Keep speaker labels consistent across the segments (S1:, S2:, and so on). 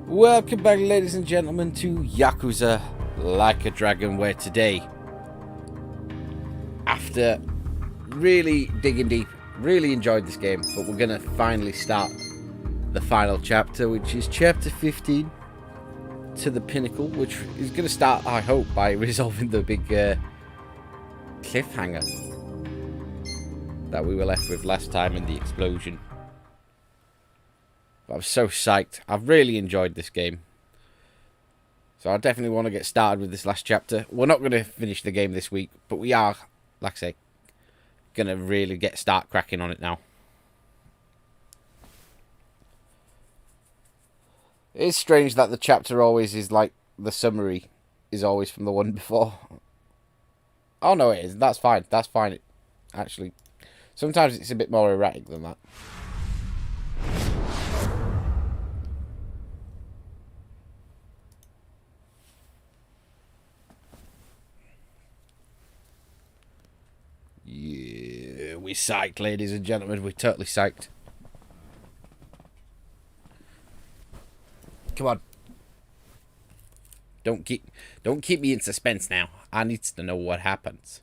S1: Welcome back, ladies and gentlemen, to Yakuza Like a Dragon, where today, after really digging deep, really enjoyed this game, but we're going to finally start the final chapter, which is chapter 15, to the Pinnacle, which is going to start, I hope, by resolving the big cliffhanger that we were left with last time in the explosion. But I'm so psyched. I've really enjoyed this game. So I definitely want to get started with this last chapter. We're not going to finish the game this week, but we are, like I say, going to really start cracking on it now. It's strange that the chapter always is like the summary is always from the one before. Oh no, it is. That's fine. That's fine. Actually, sometimes it's a bit more erratic than that. Yeah, we're psyched, ladies and gentlemen. We're totally psyched. Come on. Don't keep me in suspense now. I need to know what happens.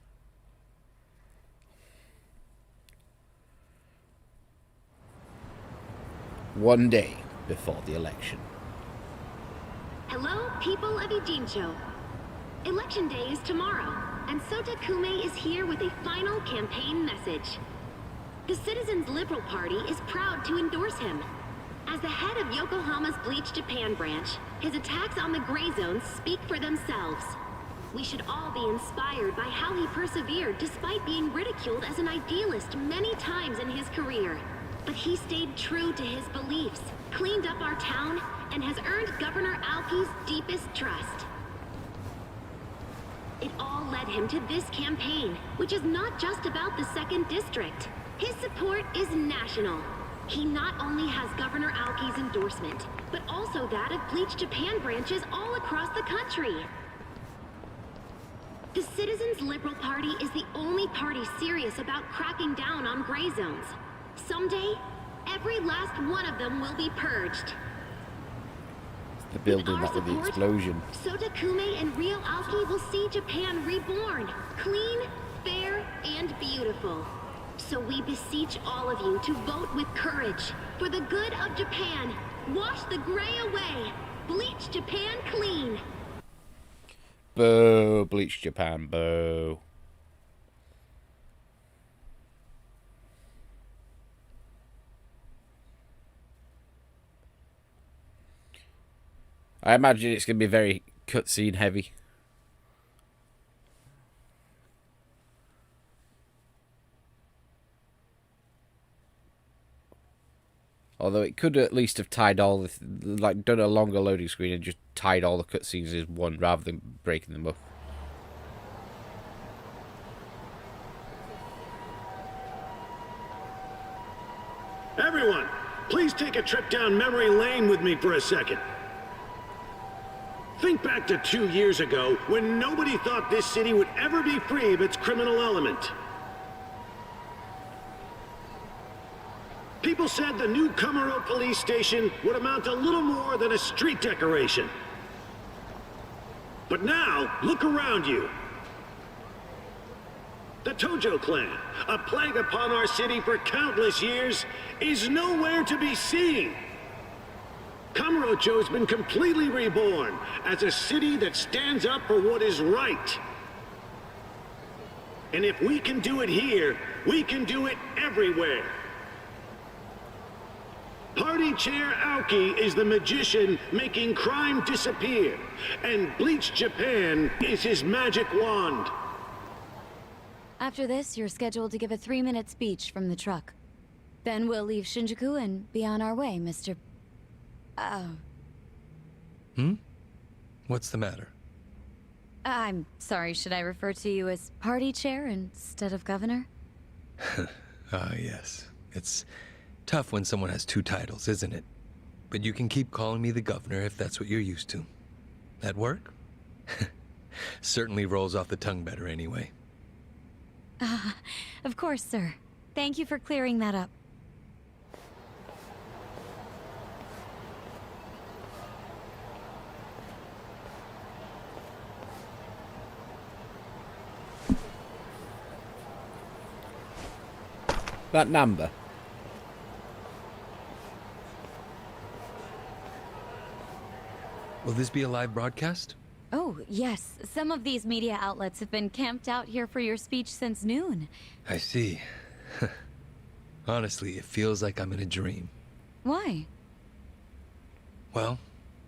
S1: One day before the election.
S2: Hello, people of Ijincho. Election day is tomorrow, and Sota Kume is here with a final campaign message. The Citizens Liberal Party is proud to endorse him. As the head of Yokohama's Bleach Japan branch, his attacks on the Gray Zones speak for themselves. We should all be inspired by how he persevered despite being ridiculed as an idealist many times in his career. But he stayed true to his beliefs, cleaned up our town, and has earned Governor Aoki's deepest trust. It all led him to this campaign, which is not just about the 2nd District. His support is national. He not only has Governor Aoki's endorsement, but also that of Bleach Japan branches all across the country. The Citizens Liberal Party is the only party serious about cracking down on gray zones. Someday, every last one of them will be purged.
S1: The building that with the explosion.
S2: Sota Kume and Rio Aoki will see Japan reborn, clean, fair, and beautiful. So we beseech all of you to vote with courage. For the good of Japan, wash the gray away. Bleach Japan clean.
S1: Boo, Bleach Japan, boo. I imagine it's going to be very cutscene heavy. Although it could at least have tied all the, like, done a longer loading screen and just tied all the cutscenes as one rather than breaking them up.
S3: Everyone, please take a trip down memory lane with me for a second. Think back to 2 years ago, when nobody thought this city would ever be free of its criminal element. People said the new Kamurocho police station would amount to little more than a street decoration. But now, look around you. The Tojo clan, a plague upon our city for countless years, is nowhere to be seen. Kamurocho has been completely reborn as a city that stands up for what is right. And if we can do it here, we can do it everywhere. Party Chair Aoki is the magician making crime disappear, and Bleach Japan is his magic wand.
S4: After this, you're scheduled to give a 3-minute speech from the truck. Then we'll leave Shinjuku and be on our way, Mr.
S5: What's the matter?
S4: I'm sorry, should I refer to you as party chair instead of governor?
S5: Yes. It's tough when someone has 2 titles, isn't it? But you can keep calling me the governor if that's what you're used to. That work? Certainly rolls off the tongue better anyway.
S4: Of course, sir. Thank you for clearing that up.
S1: That number.
S5: Will this be a live broadcast?
S4: Oh, yes. Some of these media outlets have been camped out here for your speech since noon.
S5: I see. Honestly, it feels like I'm in a dream.
S4: Why?
S5: Well,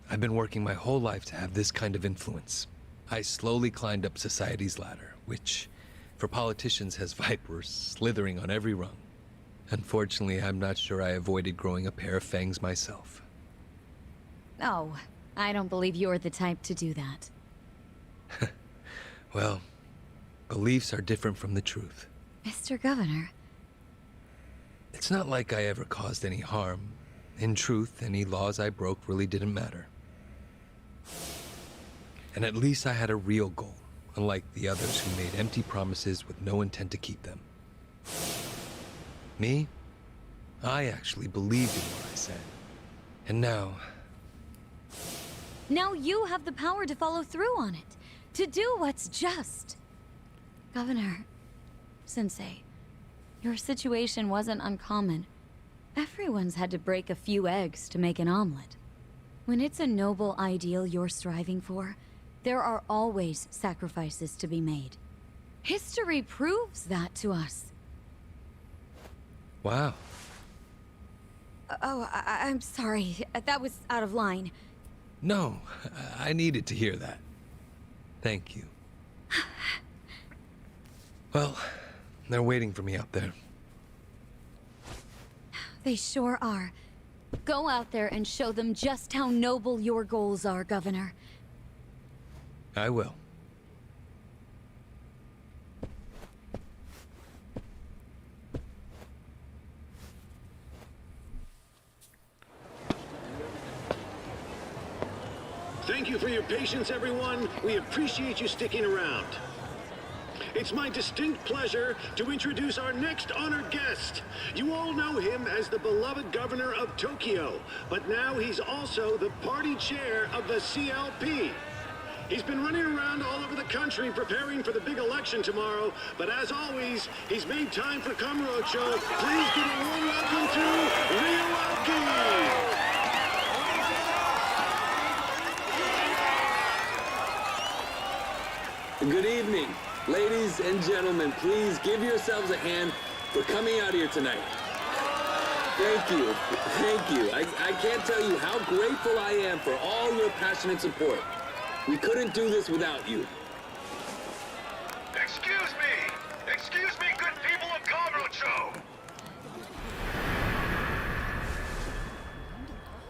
S5: I've been working my whole life to have this kind of influence. I slowly climbed up society's ladder, which, for politicians, has vipers slithering on every rung. Unfortunately, I'm not sure I avoided growing a pair of fangs myself.
S4: Oh, I don't believe you're the type to do that.
S5: Well, beliefs are different from the truth.
S4: Mr. Governor.
S5: It's not like I ever caused any harm. In truth, any laws I broke really didn't matter. And at least I had a real goal, unlike the others who made empty promises with no intent to keep them. Me? I actually believed in what I said. And now...
S4: Now you have the power to follow through on it. To do what's just. Governor... Sensei... Your situation wasn't uncommon. Everyone's had to break a few eggs to make an omelet. When it's a noble ideal you're striving for, there are always sacrifices to be made. History proves that to us.
S5: Wow.
S4: Oh, I'm sorry. That was out of line.
S5: No, I needed to hear that. Thank you. Well, they're waiting for me out there.
S4: They sure are. Go out there and show them just how noble your goals are, Governor.
S5: I will.
S3: Thank you for your patience, everyone. We appreciate you sticking around. It's my distinct pleasure to introduce our next honored guest. You all know him as the beloved governor of Tokyo, but now he's also the party chair of the CLP. He's been running around all over the country preparing for the big election tomorrow, but as always, he's made time for Kamurocho. Please give a warm welcome to Aoki.
S6: Good evening. Ladies and gentlemen, please give yourselves a hand for coming out here tonight. Thank you. Thank you. I can't tell you how grateful I am for all your passionate support. We couldn't do this without you.
S7: Excuse me, good people of Kamurocho!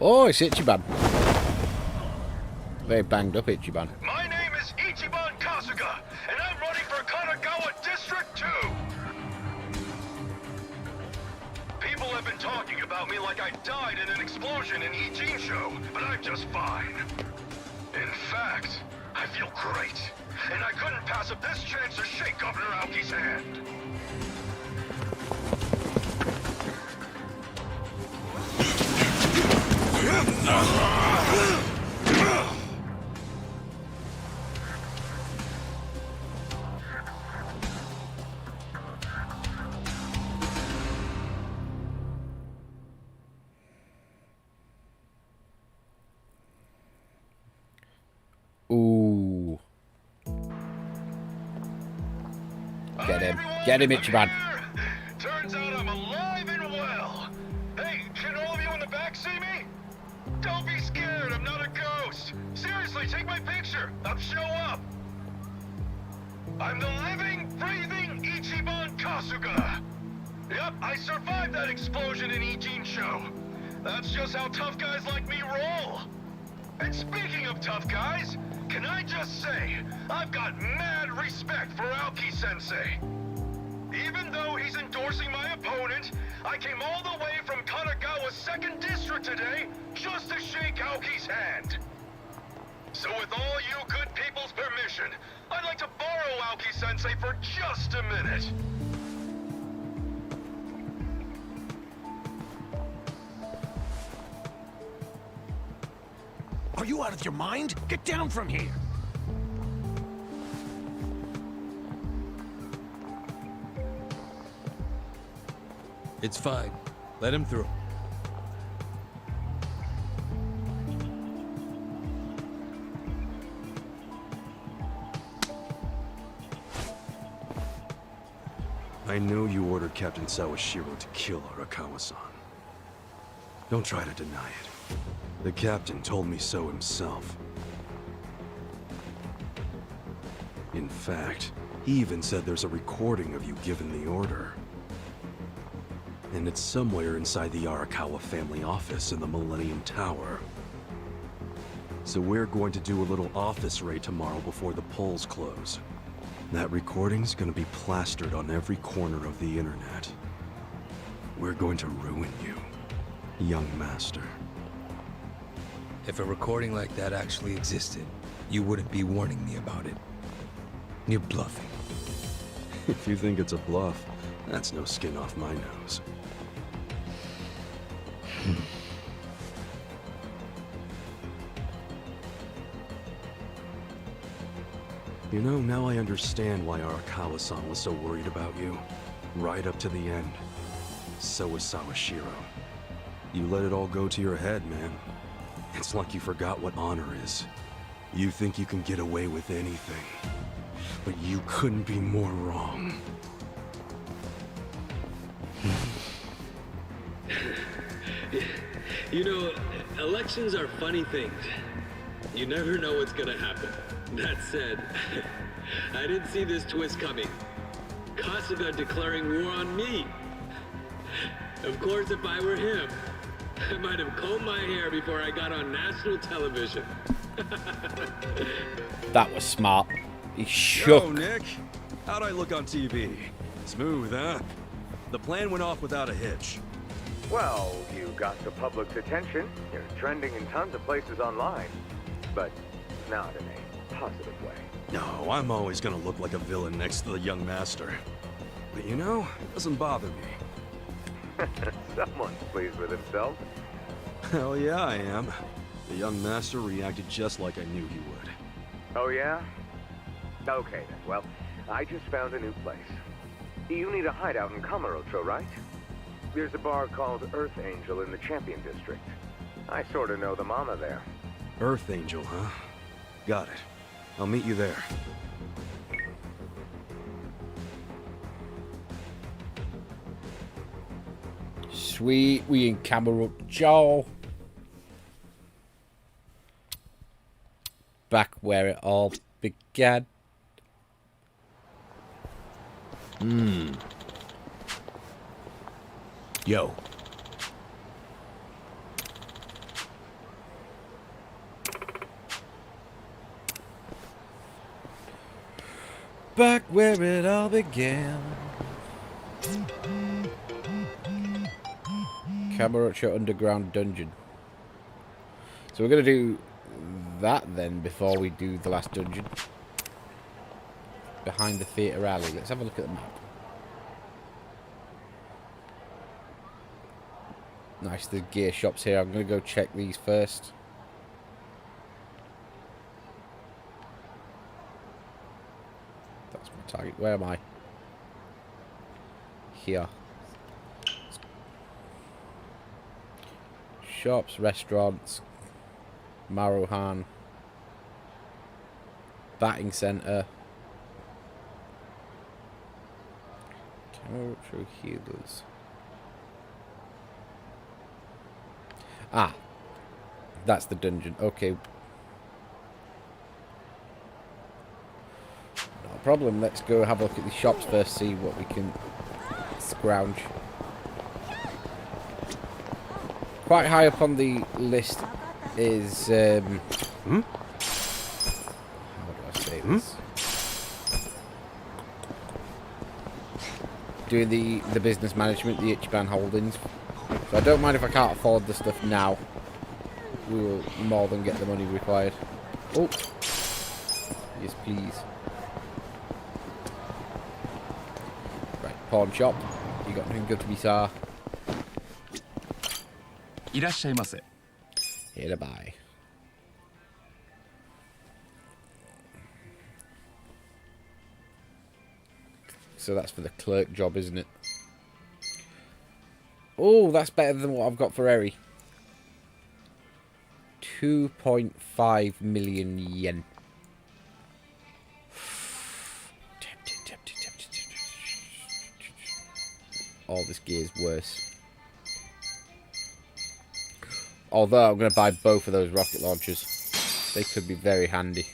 S1: Oh, it's Ichiban. Very banged up Ichiban.
S7: My name is Ichiban Kasuga, and I'm running for Kanagawa District 2! People have been talking about me like I died in an explosion in Ichiban, but I'm just fine. In fact, I feel great, and I couldn't pass up this chance to shake Governor Aoki's hand.
S1: Ooh. Get him. Get him, Ichiban.
S7: Turns out I'm alive and well. Hey, can all of you in the back see me? Don't be scared, I'm not a ghost. Seriously, take my picture. I'll show up. I'm the living, breathing Ichiban Kasuga. Yep, I survived that explosion in Ichiban. That's just how tough guys like me roll. And speaking of tough guys, can I just say, I've got mad respect for Aoki-sensei. Even though he's endorsing my opponent, I came all the way from Kanagawa's 2nd District today just to shake Aoki's hand. So with all you good people's permission, I'd like to borrow Aoki-sensei for just a minute.
S3: Are you out of your mind? Get down from here!
S5: It's fine. Let him through.
S8: I know you ordered Captain Sawashiro to kill Arakawa-san. Don't try to deny it. The captain told me so himself. In fact, he even said there's a recording of you giving the order. And it's somewhere inside the Arakawa family office in the Millennium Tower. So we're going to do a little office raid tomorrow before the polls close. That recording's gonna be plastered on every corner of the internet. We're going to ruin you, young master.
S5: If a recording like that actually existed, you wouldn't be warning me about it. You're bluffing.
S8: If you think it's a bluff, that's no skin off my nose. You know, now I understand why Arakawa-san was so worried about you. Right up to the end. So was Sawashiro. You let it all go to your head, man. It's like you forgot what honor is. You think you can get away with anything. But you couldn't be more wrong.
S6: You know, elections are funny things. You never know what's gonna happen. That said, I didn't see this twist coming. Kasuga declaring war on me. Of course, if I were him, I might have combed my hair before I got on national television.
S1: That was smart. He
S8: Yo,
S1: shook.
S8: Nick. How'd I look on TV? Smooth, huh? The plan went off without a hitch.
S9: Well, you got the public's attention. You're trending in tons of places online. But not in a positive way.
S8: No, I'm always gonna look like a villain next to the young master. But you know, it doesn't bother me.
S9: Someone's pleased with himself.
S8: Hell yeah, I am. The young master reacted just like I knew he would.
S9: Oh, yeah? Okay, then. Well, I just found a new place. You need a hideout in Kamurocho, right? There's a bar called Earth Angel in the Champion District. I sort of know the mama there.
S8: Earth Angel, huh? Got it. I'll meet you there.
S1: Sweet, we in Kamurocho. Back where it all began.
S8: Yo.
S1: Back where it all began. Kamurocho Underground Dungeon. So we're going to do that then before we do the last dungeon. Behind the theatre alley. Let's have a look at the map. Nice, the gear shops here. I'm going to go check these first. That's my target. Where am I? Here. Shops, restaurants, Maruhan, batting centre, Kamurocho healers. Ah, that's the dungeon. Okay. Not a problem. Let's go have a look at the shops first, see what we can scrounge. Quite high up on the list is how do I say this? Doing the business management, the Ichiban holdings. So I don't mind if I can't afford the stuff now. We will more than get the money required. Oh, yes please. Right, pawn shop. You got anything good to be sir?
S10: いらっしゃいませ。
S1: Here to buy. So that's for the clerk job, isn't it? Oh, that's better than what I've got for Eri. 2.5 million yen. Oh, this gear's worse. Although I'm going to buy both of those rocket launchers. They could be very handy.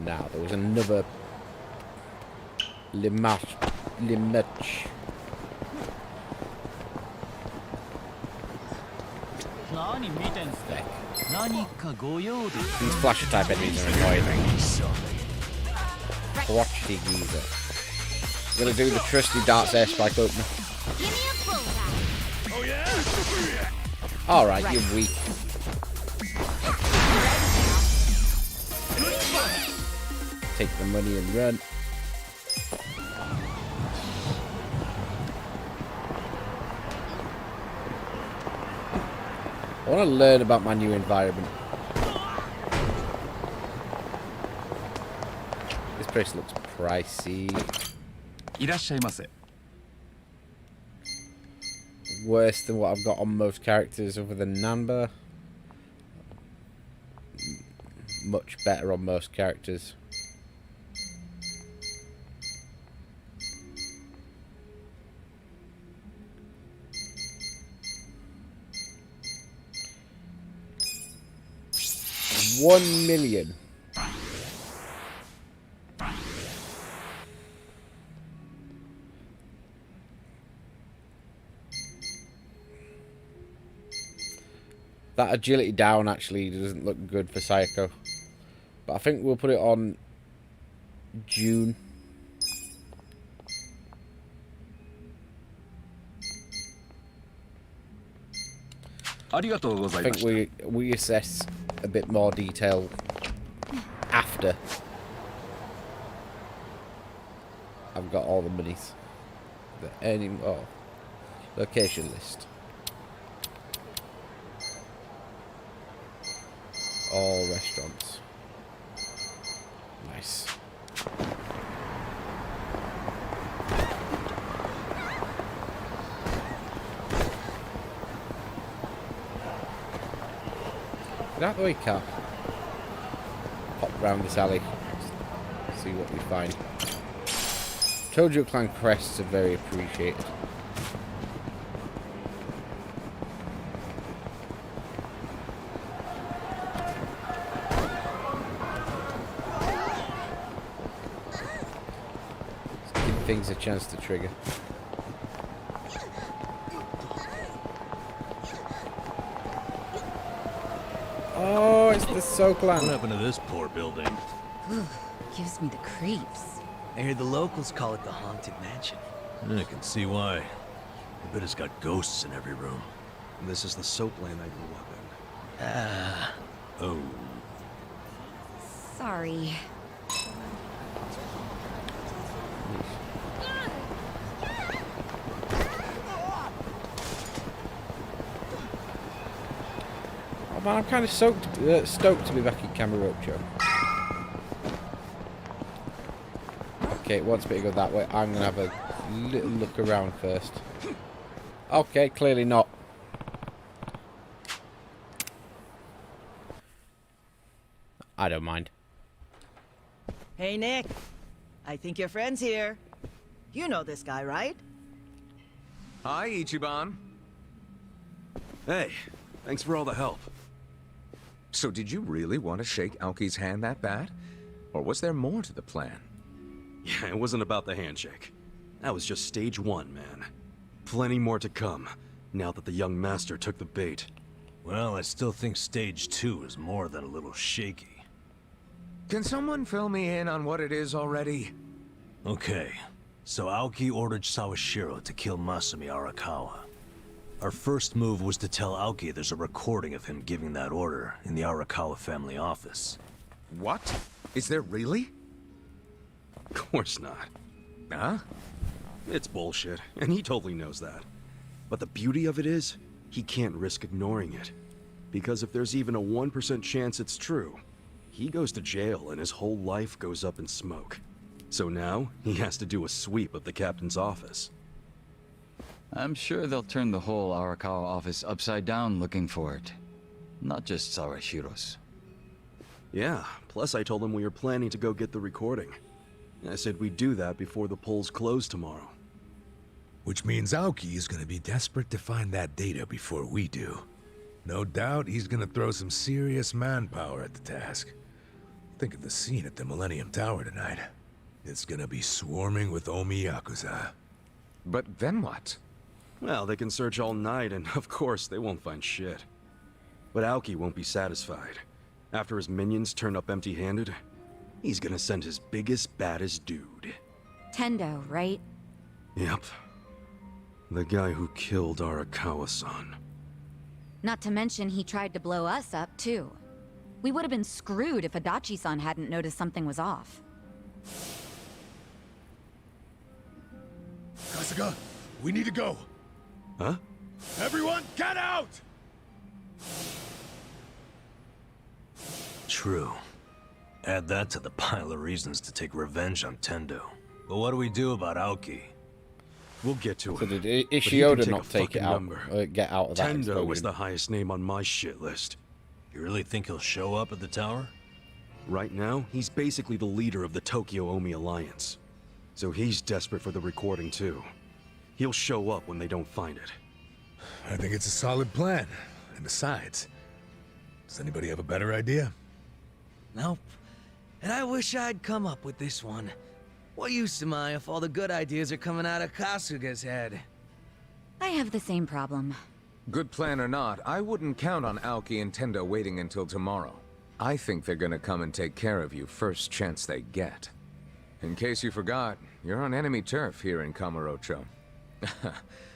S1: Now, there was another limach. These flasher type enemies are annoying. Watch the geezer. I'm gonna do the trusty darts air spike opener. Alright, you're weak. Take the money and run. I want to learn about my new environment. This place looks pricey. Worse than what I've got on most characters other than Namba. Much better on most characters. $1 million. That agility down actually doesn't look good for Psycho. But I think we'll put it on June. I think we assess a bit more detail after I've got all the monies. Location list. All restaurants. Nice. Get out the way, car. Pop round this alley. See what we find. Tojo Clan crests are very appreciated. Let's give things a chance to trigger. Oh, it's the Soul Clan.
S10: What happened to this poor building?
S4: Ooh, gives me the creeps.
S11: I hear the locals call it the Haunted Mansion.
S10: I can see why. I bet it's got ghosts in every room.
S8: And this is the soap land I grew up in.
S11: Ah.
S10: Oh.
S4: Sorry.
S1: Oh man, I'm kind of stoked to be back in Kamurocho. Okay, it wants me to go that way. I'm going to have a little look around first. Okay, clearly not. I don't mind.
S12: Hey, Nick. I think your friend's here. You know this guy, right?
S8: Hi, Ichiban. Hey, thanks for all the help.
S13: So did you really want to shake Aoki's hand that bad? Or was there more to the plan?
S8: Yeah, it wasn't about the handshake. That was just stage one, man. Plenty more to come, now that the young master took the bait.
S10: Well, I still think stage 2 is more than a little shaky.
S13: Can someone fill me in on what it is already?
S10: Okay, so Aoki ordered Sawashiro to kill Masumi Arakawa. Our first move was to tell Aoki there's a recording of him giving that order in the Arakawa family office.
S13: What? Is there really?
S8: Of course not.
S13: Huh?
S8: It's bullshit, and he totally knows that. But the beauty of it is, he can't risk ignoring it. Because if there's even a 1% chance it's true, he goes to jail and his whole life goes up in smoke. So now, he has to do a sweep of the captain's office.
S14: I'm sure they'll turn the whole Arakawa office upside down looking for it. Not just Sawashiro's.
S8: Yeah, plus I told him we were planning to go get the recording. I said we'd do that before the polls close tomorrow.
S15: Which means Aoki is gonna be desperate to find that data before we do. No doubt he's gonna throw some serious manpower at the task. Think of the scene at the Millennium Tower tonight. It's gonna be swarming with Omi Yakuza.
S13: But then what?
S8: Well, they can search all night, and of course, they won't find shit. But Aoki won't be satisfied. After his minions turn up empty-handed, he's gonna send his biggest, baddest dude.
S4: Tendo, right?
S8: Yep. The guy who killed Arakawa-san.
S4: Not to mention he tried to blow us up, too. We would have been screwed if Adachi-san hadn't noticed something was off.
S15: Kasuga, we need to go.
S8: Huh?
S15: Everyone, get out!
S10: True. Add that to the pile of reasons to take revenge on Tendo. But what do we do about Aoki?
S8: We'll get to
S1: So
S8: it.
S1: did
S8: But he can
S1: Ishioda
S8: take
S1: not
S8: a
S1: take it
S8: fucking
S1: out?
S8: number.
S1: Get out of that
S8: Tendo
S1: explosion?
S8: was the highest name on my shit list.
S10: You really think he'll show up at the tower?
S8: Right now, he's basically the leader of the Tokyo Omi Alliance. So he's desperate for the recording too. He'll show up when they don't find it.
S15: I think it's a solid plan. And besides, does anybody have a better idea?
S11: Nope. And I wish I'd come up with this one. What use am I if all the good ideas are coming out of Kasuga's head?
S4: I have the same problem.
S13: Good plan or not, I wouldn't count on Aoki and Tendo waiting until tomorrow. I think they're gonna come and take care of you first chance they get. In case you forgot, you're on enemy turf here in Kamurocho.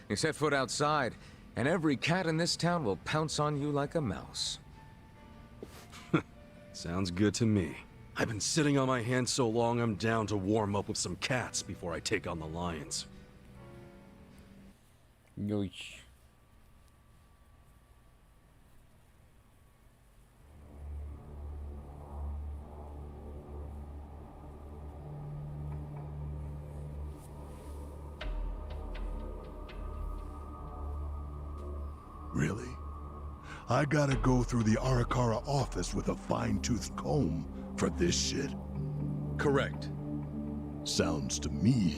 S13: You set foot outside, and every cat in this town will pounce on you like a mouse.
S8: Sounds good to me. I've been sitting on my hands so long I'm down to warm up with some cats before I take on the lions.
S1: Yoish.
S16: Really? I gotta go through the Arakawa office with a fine-toothed comb for this shit?
S15: Correct.
S16: Sounds to me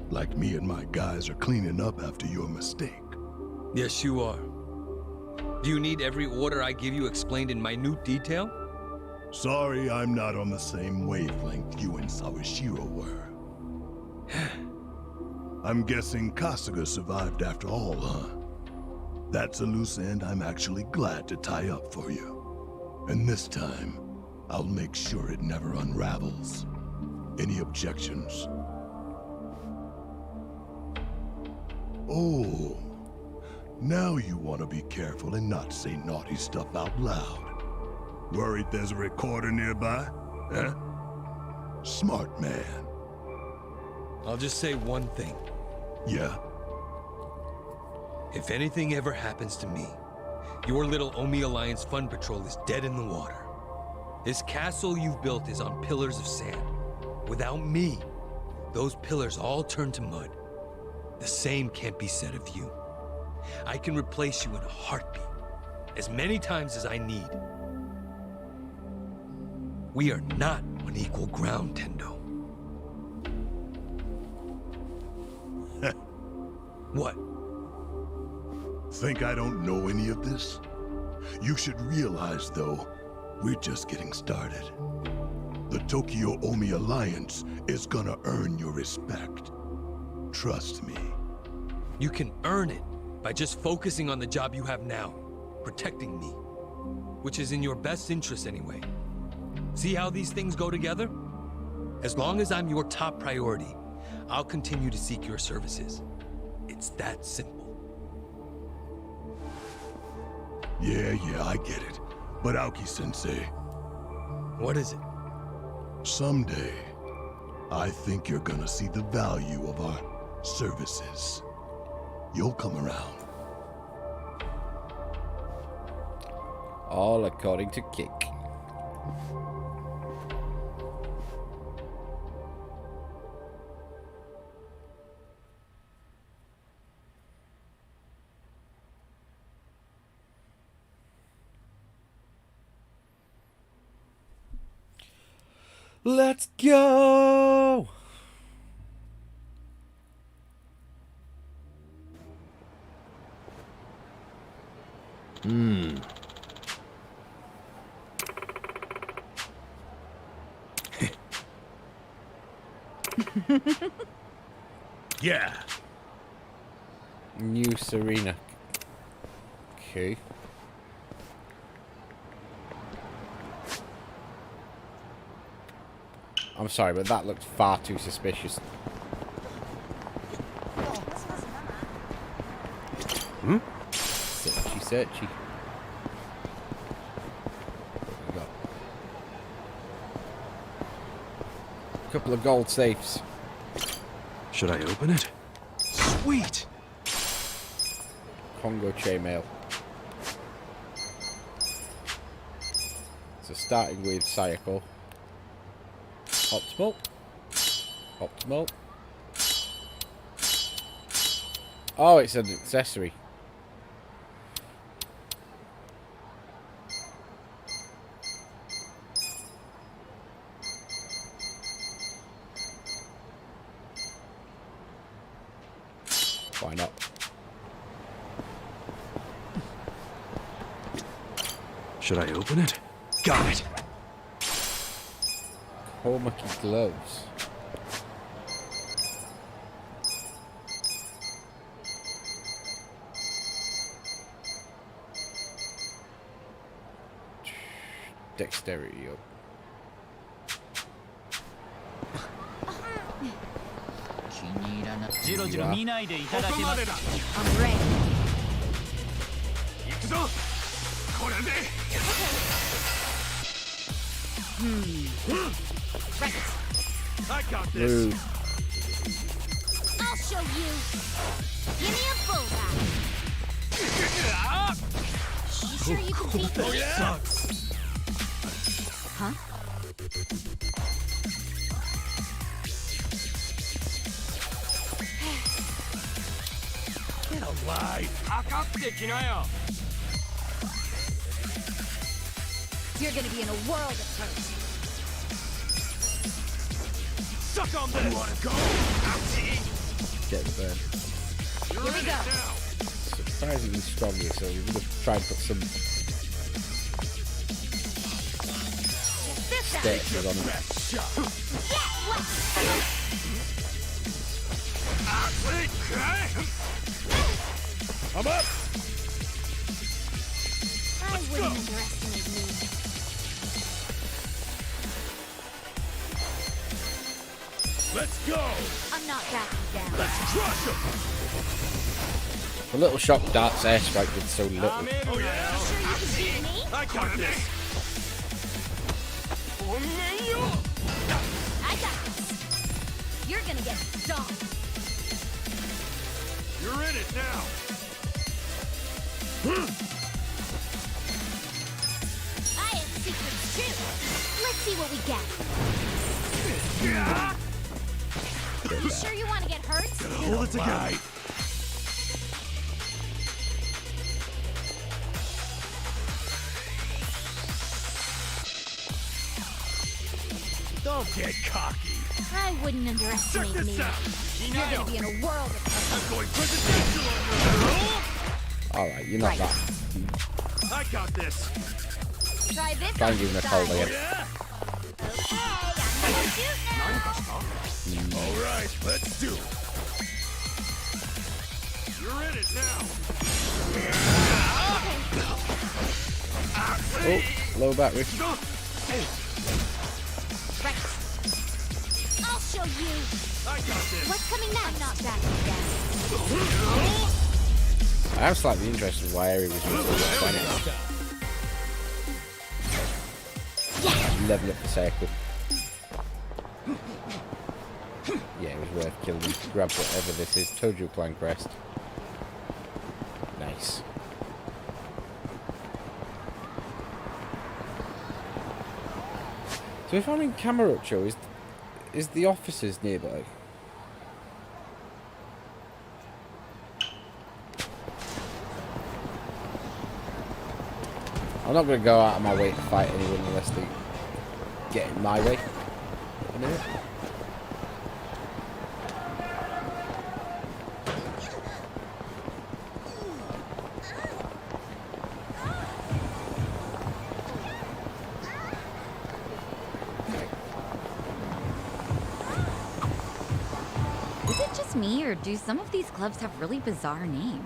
S16: like me and my guys are cleaning up after your mistake.
S5: Yes, you are. Do you need every order I give you explained in minute detail?
S16: Sorry I'm not on the same wavelength you and Sawashiro were. I'm guessing Kasuga survived after all, huh? That's a loose end I'm actually glad to tie up for you. And this time, I'll make sure it never unravels. Any objections? Oh, now you want to be careful and not say naughty stuff out loud. Worried there's a recorder nearby? Huh? Smart man.
S5: I'll just say one thing.
S16: Yeah?
S5: If anything ever happens to me, your little Omi Alliance Fund Patrol is dead in the water. This castle you've built is on pillars of sand. Without me, those pillars all turn to mud. The same can't be said of you. I can replace you in a heartbeat, as many times as I need. We are not on equal ground, Tendo. What?
S16: Think I don't know any of this? You should realize, though, we're just getting started. The Tokyo Omi Alliance is gonna earn your respect. Trust me.
S5: You can earn it by just focusing on the job you have now, protecting me, which is in your best interest anyway. See how these things go together? As long as I'm your top priority, I'll continue to seek your services. It's that simple.
S16: Yeah, I get it. But Aoki-sensei...
S5: What is it?
S16: Someday, I think you're gonna see the value of our services. You'll come around.
S1: All according to Kick. Let's go!
S15: Yeah.
S1: New Serena. Okay. I'm sorry, but that looked far too suspicious. Searchy, searchy. What we got? A couple of gold safes.
S8: Should I open it? Sweet!
S1: Congo chainmail. So starting with Sayako. Optimal. Optimal. Oh, it's an accessory. Why not?
S8: Should I open it? Got it!
S1: Komaki gloves. Dexterity up.
S4: I'm ready. Right.
S7: I got this.
S1: Rude.
S2: I'll show you. Give me a bullseye. You sure you can beat me?
S4: Huh?
S7: Get alive.
S4: You're gonna be in a world of hurt.
S7: Suck on this. You wanna go? Ouchie.
S1: Get the burn.
S7: You're
S4: Here we
S7: in
S4: go.
S7: it now.
S1: Surprisingly strong here, so we're gonna try and put some statues on it.
S7: I'm up.
S2: I wouldn't underestimate me.
S7: Let's go.
S2: I'm not backing down.
S7: Let's crush him.
S1: The little shock darts airstrike did so little.
S7: I'm in. Oh yeah.
S2: Sure you can beat me?
S7: I got this.
S2: I got this. You're gonna get stomped.
S7: You're in it now.
S2: I have secrets too. Let's see what we get. You sure you want to get hurt?
S7: Hold it together. Don't get cocky.
S2: I wouldn't underestimate
S7: Check
S2: me.
S7: this out.
S2: You're gonna be in a world of hurt.
S7: I'm going presidential on
S1: Alright, you're not that.
S7: you. I got this.
S2: Try this
S1: Try
S2: on
S1: and give him a
S2: the
S1: cold
S2: side.
S1: again.
S7: Yeah.
S2: Okay, I'm gonna shoot now.
S7: All right, let's do it. You're in it now.
S1: Oh, low battery.
S2: Right. I'll show you.
S7: I got this.
S2: What's coming next? I'm not backing down.
S1: I am slightly interested in why Eri was using this dynamic. Level up the cycle. Yeah, it was worth killing him. Grab whatever this is. Toju Clan Crest. Nice. So if I'm in Kamurocho, is the officers nearby? I'm not going to go out of my way to fight anyone unless they get in my way. A minute.
S4: Is it just me, or do some of these clubs have really bizarre names?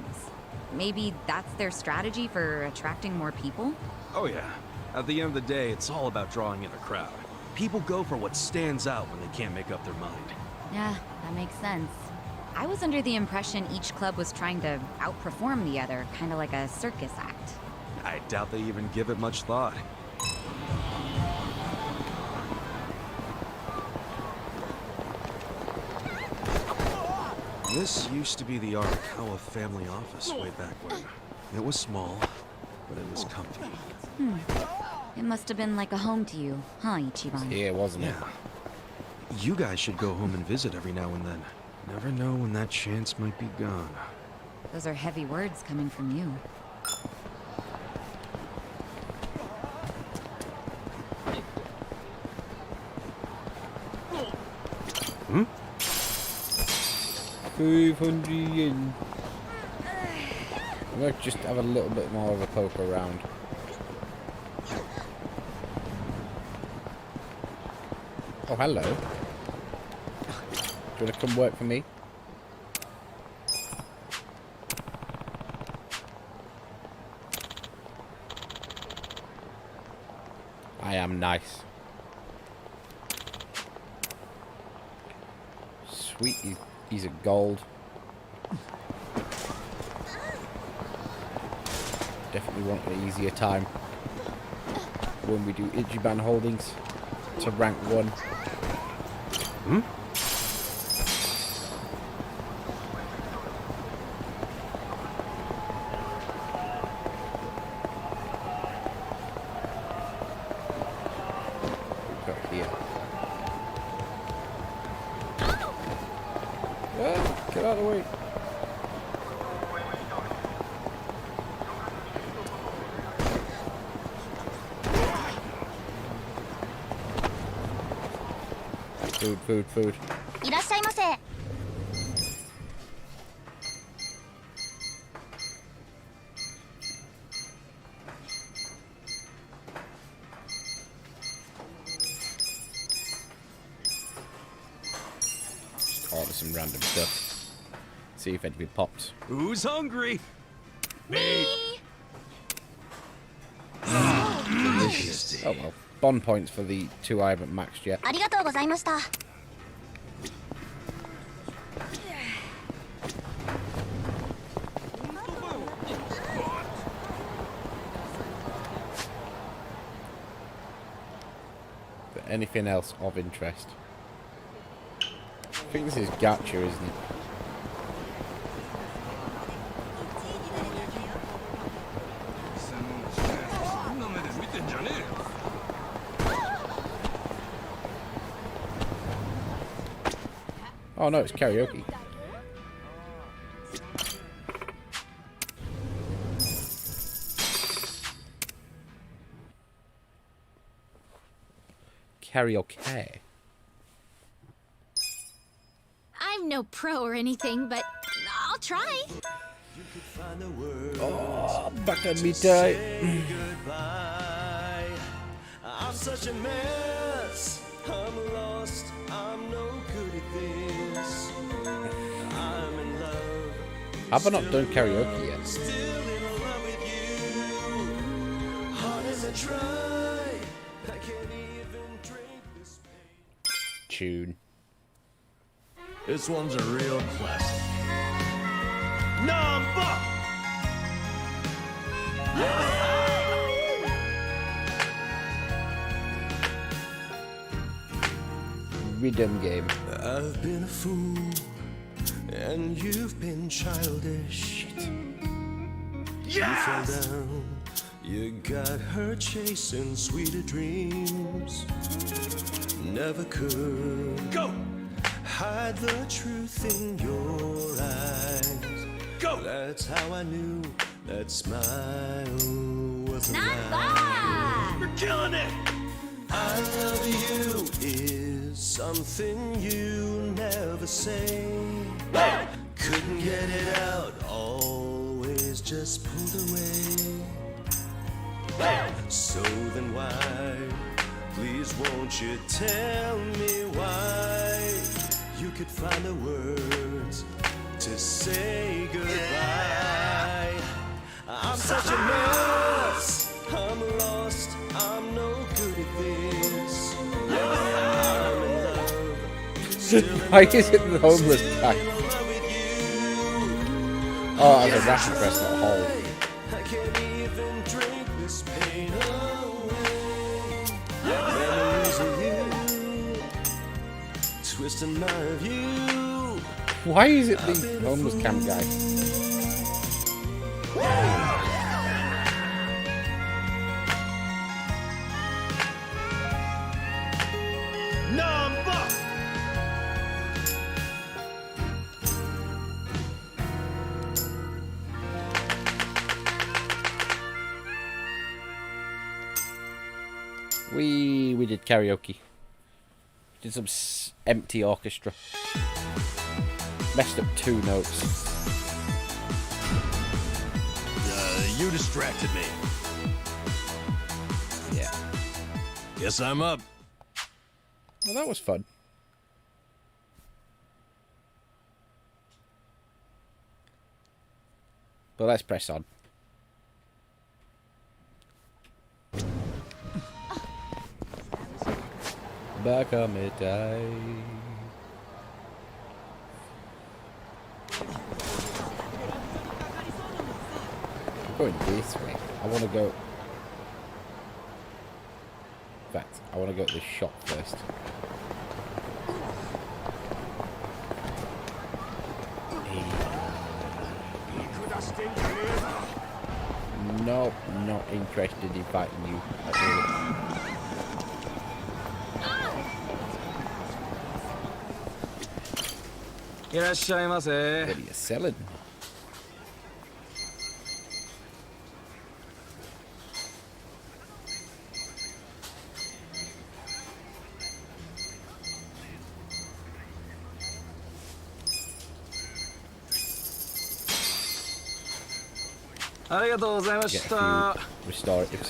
S4: Maybe that's their strategy for attracting more people?
S8: Oh yeah. At the end of the day, it's all about drawing in a crowd. People go for what stands out when they can't make up their mind.
S4: Yeah, that makes sense. I was under the impression each club was trying to outperform the other, kind of like a circus act.
S8: I doubt they even give it much thought. This used to be the Arakawa family office way back when. It was small, but it was comfy.
S4: It must have been like a home to you, huh, Ichiban?
S1: Yeah, wasn't it?
S8: Yeah. You guys should go home and visit every now and then. Never know when that chance might be gone.
S4: Those are heavy words coming from you.
S8: Hmm?
S1: 500 yen. I'm going to just have a little bit more of a poke around. Oh, hello. Do you want to come work for me? I am nice. Sweet, he's a gold. Definitely want an easier time when we do Ichiban holdings to rank 1.
S8: Hmm?
S1: Got here. Ah, get out of the way. Food.
S2: いらっしゃいませ。
S1: Just order some random stuff. See if anything pops.
S8: Who's hungry?
S2: Me.
S1: Oh well. Bond points for the 2 I haven't maxed yet.
S2: ありがとうございました。
S1: But anything else of interest? I think this is gacha, isn't it? Oh no, it's karaoke. Karaoke.
S2: I'm no pro or anything, but I'll try.
S1: Oh, back at me time.
S17: I'm such a mess. I'm lost. I'm no good at this. I'm in love.
S1: Have I not done karaoke yet?
S17: Still in love with you. Hard as I try, I can't even drink this pain.
S1: Tune.
S17: This one's a real classic. Number.
S1: Rhythm game.
S17: I've been a fool, and you've been childish.
S1: Yes!
S17: You fell down, you got her chasing sweeter dreams. never could. Go! Hide the truth in your eyes. Go! That's how I knew that smile was a lie. We're killing it! I love you is something you never say. Couldn't get it out, always just pulled away. So then why, please won't you tell me why you could find the words to say goodbye. I'm such a mess, I'm lost, I'm no good at this. I'm in love, still in
S1: Why is it the homeless guy? Oh, that's a ration press, not a hole.
S17: I can't even drink this pain away. Memories of you, twisting my view.
S1: Why is it the homeless camp guy?
S17: Number!
S1: We did karaoke. Did some empty orchestra. Messed up 2 notes.
S10: You distracted me.
S1: Yeah.
S10: Guess I'm up.
S1: Well, that was fun. But let's press on. Back on me, die. I'm going this way. I want to go. In fact, I want to go to this shop first. Nope, not interested in fighting you at all. What are you selling? Get a few restoratives.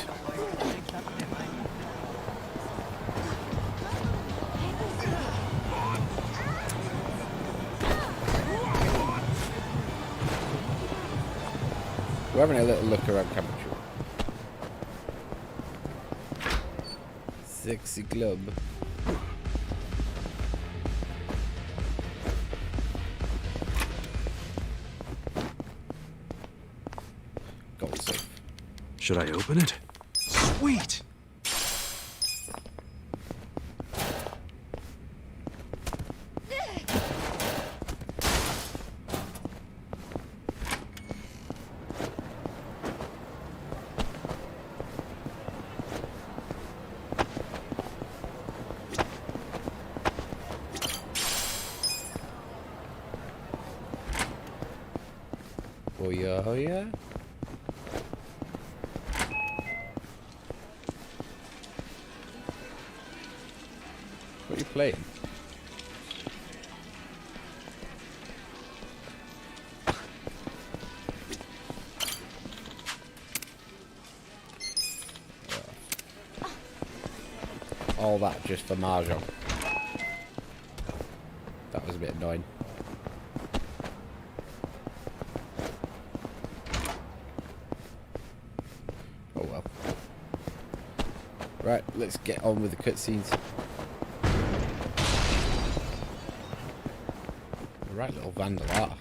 S1: We're having a little look around Kamurocho. Sexy club. Gold safe.
S8: Should I open it? Sweet!
S1: Oh yeah, oh yeah. What are you playing? All that just for Mahjong. That was a bit annoying. Oh well. Right, let's get on with the cutscenes. Right little vandal are.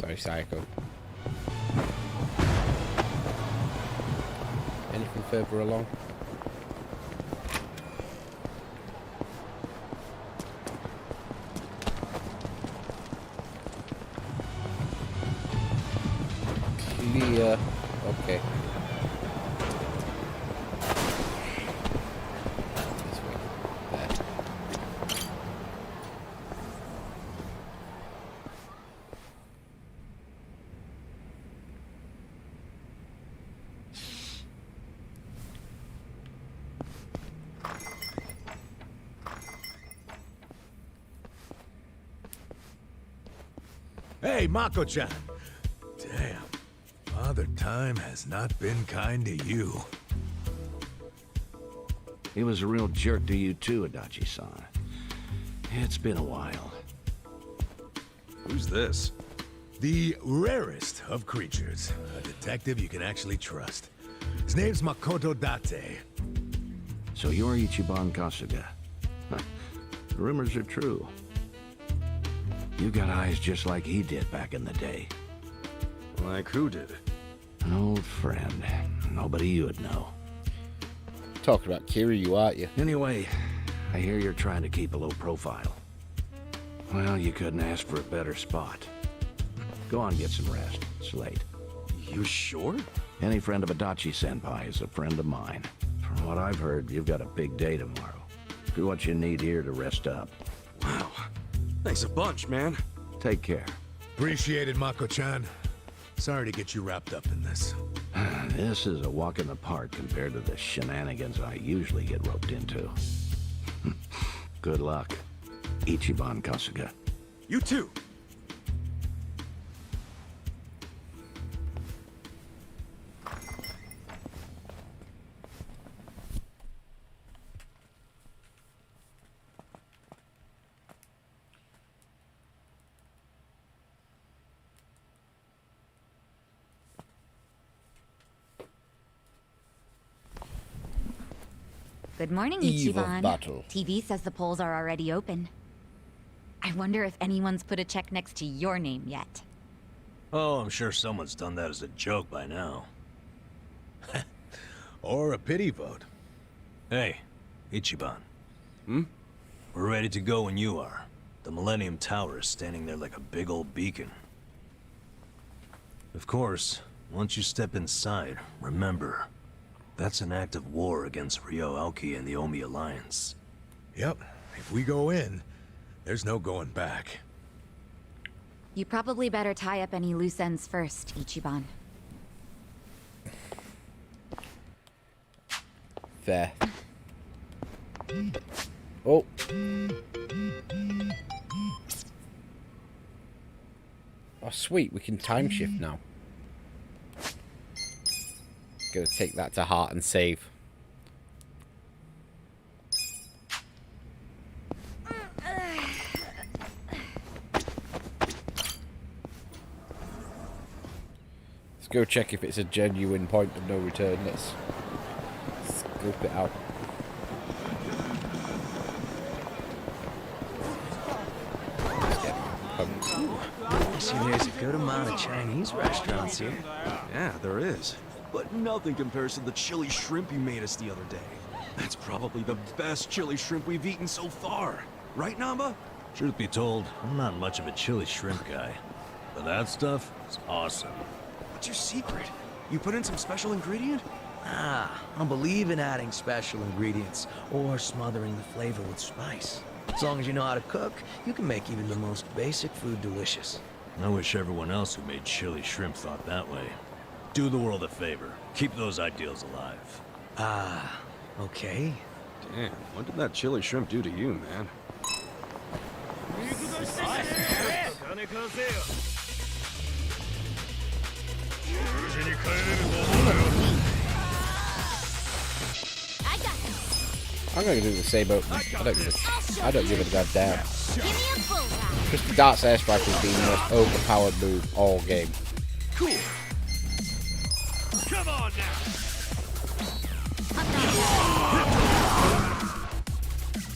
S1: Sorry, Psycho. Anything further along? Clear. Okay.
S15: Hey, Mako-chan. Damn. Father Time has not been kind to you.
S18: He was a real jerk to you too, Adachi-san. It's been a while.
S8: Who's this?
S15: The rarest of creatures. A detective you can actually trust. His name's Makoto Date.
S18: So you're Ichiban Kasuga. Huh. The rumors are true. You got eyes just like he did back in the day.
S8: Like who did?
S18: An old friend. Nobody you'd know.
S1: Talking about Kiryu, aren't you?
S18: Anyway, I hear you're trying to keep a low profile. Well, you couldn't ask for a better spot. Go on, get some rest. It's late.
S8: You sure?
S18: Any friend of Adachi-senpai is a friend of mine. From what I've heard, you've got a big day tomorrow. Do what you need here to rest up.
S8: Wow. Thanks a bunch, man.
S18: Take care.
S15: Appreciate it, Mako-chan. Sorry to get you wrapped up in this.
S18: This is a walk in the park compared to the shenanigans I usually get roped into. Good luck, Ichiban Kasuga.
S8: You too.
S4: Good morning,
S1: Eve of
S4: Ichiban.
S1: battle.
S4: TV says the polls are already open. I wonder if anyone's put a check next to your name yet.
S10: Oh, I'm sure someone's done that as a joke by now.
S15: Or a pity vote.
S10: Hey, Ichiban.
S8: Hmm?
S10: We're ready to go when you are. The Millennium Tower is standing there like a big old beacon. Of course, once you step inside, remember, that's an act of war against Ryo Aoki and the Omi Alliance.
S15: Yep. If we go in, there's no going back.
S4: You probably better tie up any loose ends first, Ichiban.
S1: Fair. Oh. Oh, sweet. We can time shift now. Gonna take that to heart and save. Let's go check if it's a genuine point of no return. Let's scope it out.
S11: I see there's a good amount of Chinese restaurants here.
S8: Yeah, there is. But nothing compares to the chili shrimp you made us the other day. That's probably the best chili shrimp we've eaten so far. Right, Namba?
S10: Truth be told, I'm not much of a chili shrimp guy. But that stuff is awesome.
S8: What's your secret? You put in some special ingredient?
S11: I don't believe in adding special ingredients or smothering the flavor with spice. As long as you know how to cook, you can make even the most basic food delicious.
S10: I wish everyone else who made chili shrimp thought that way. Do the world a favor. Keep those ideals alive.
S11: Okay.
S8: Damn, what did that chili shrimp do to you, man?
S1: I'm gonna do the same opening. I don't give a goddamn. Just Dart's airstrike has been the most overpowered move all game.
S17: Cool. Come on now.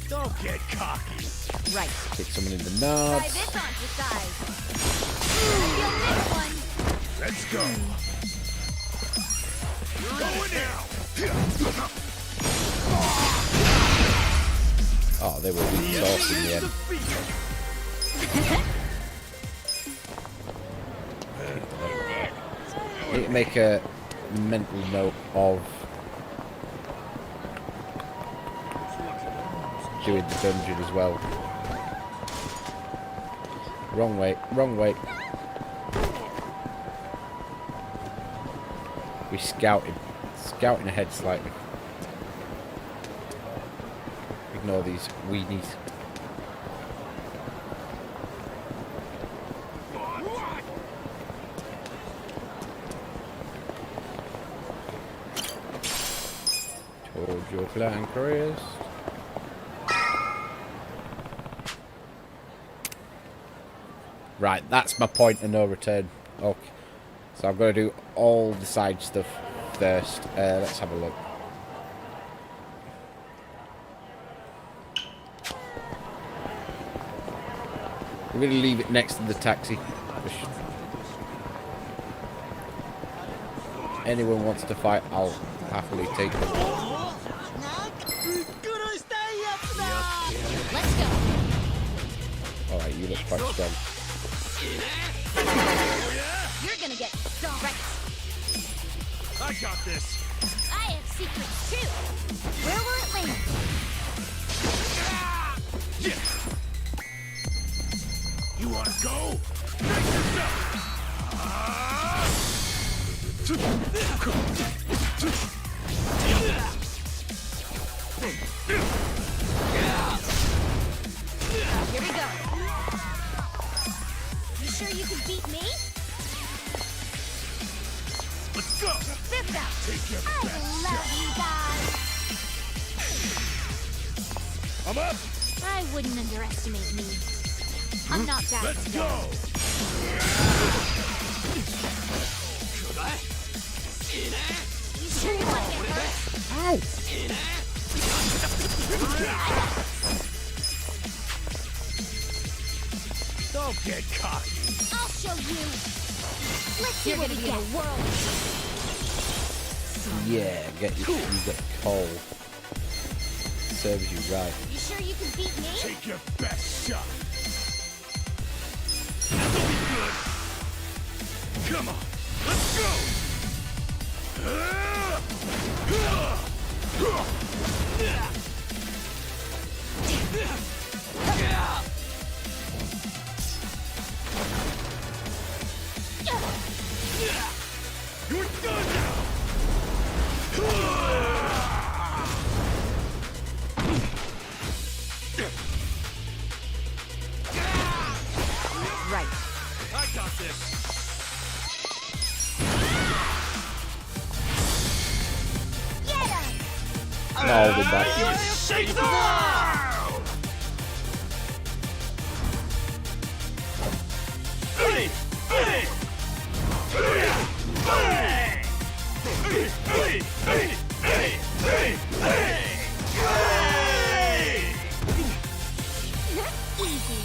S17: Don't get cocky.
S4: Right.
S1: Kick someone in the nuts.
S4: Try this on for size. I feel this one.
S17: Let's go. Going now.
S1: Oh, they were weak sauce in the end. Need to make a mental note of doing the dungeon as well. Wrong way, wrong way. We're scouting ahead slightly. Ignore these weenies. Towards your flying crest. Right, that's my point of no return. Okay. So I've got to do all the side stuff first. Let's have a look. We're going to leave it next to the taxi. Anyone wants to fight, I'll happily take them.
S4: Let's go.
S1: Alright, you look quite strong.
S4: You're gonna get wrecked.
S17: I got this.
S4: I have secrets too. Where will it land?
S17: You wanna go?
S4: Here we go. You sure you can beat me?
S17: Let's go.
S4: Fifth out.
S17: Take your
S4: I love you guys.
S17: I'm up.
S4: I wouldn't underestimate me. I'm not that.
S17: Let's go.
S4: You sure you want to get hurt?
S1: Ow!
S17: Don't get cocky.
S4: I'll show you. Let's see what we get.
S1: Yeah, you get coal. Serves you right.
S4: You sure you can beat me?
S17: Take your best shot. That'll be good. Come on, let's go. You're done now.
S12: Right.
S17: I got this.
S4: Get him!
S1: No, I'll be back.
S17: Shake the world! Hey! Hey! Hey! Hey! Hey! Hey! Hey! Hey!
S4: Easy.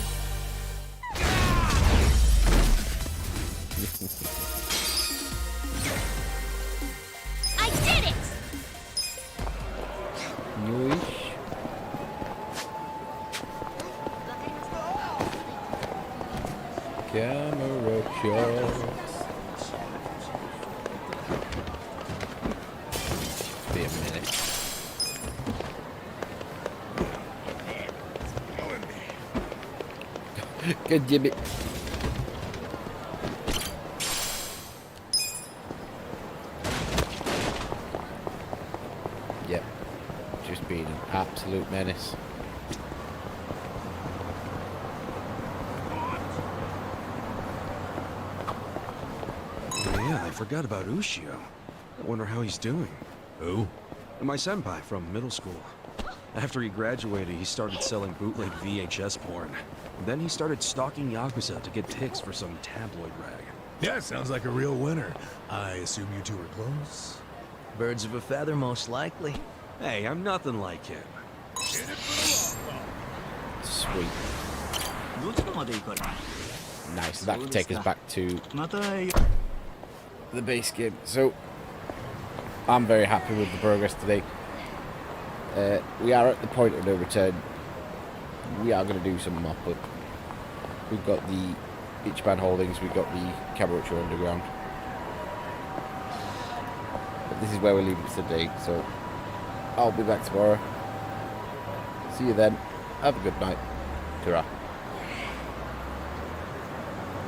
S4: I did it!
S1: Nice. Kamurocho. Be a minute. God damn it. Yep. Just being an absolute menace.
S8: Yeah, I forgot about Ushio. I wonder how he's doing.
S15: Who?
S8: My senpai from middle school. After he graduated, he started selling bootleg VHS porn. Then he started stalking Yakuza to get pics for some tabloid rag.
S15: Yeah, sounds like a real winner. I assume you two are close?
S11: Birds of a feather, most likely.
S8: Hey, I'm nothing like him.
S1: Sweet. Nice. That could take us back to the base game. So, I'm very happy with the progress today. We are at the point of no return. We are going to do some mop up. We've got the Ichiban holdings, we've got the Kamurocho underground. But this is where we're leaving today, so I'll be back tomorrow. See you then. Have a good night. Ta-ra.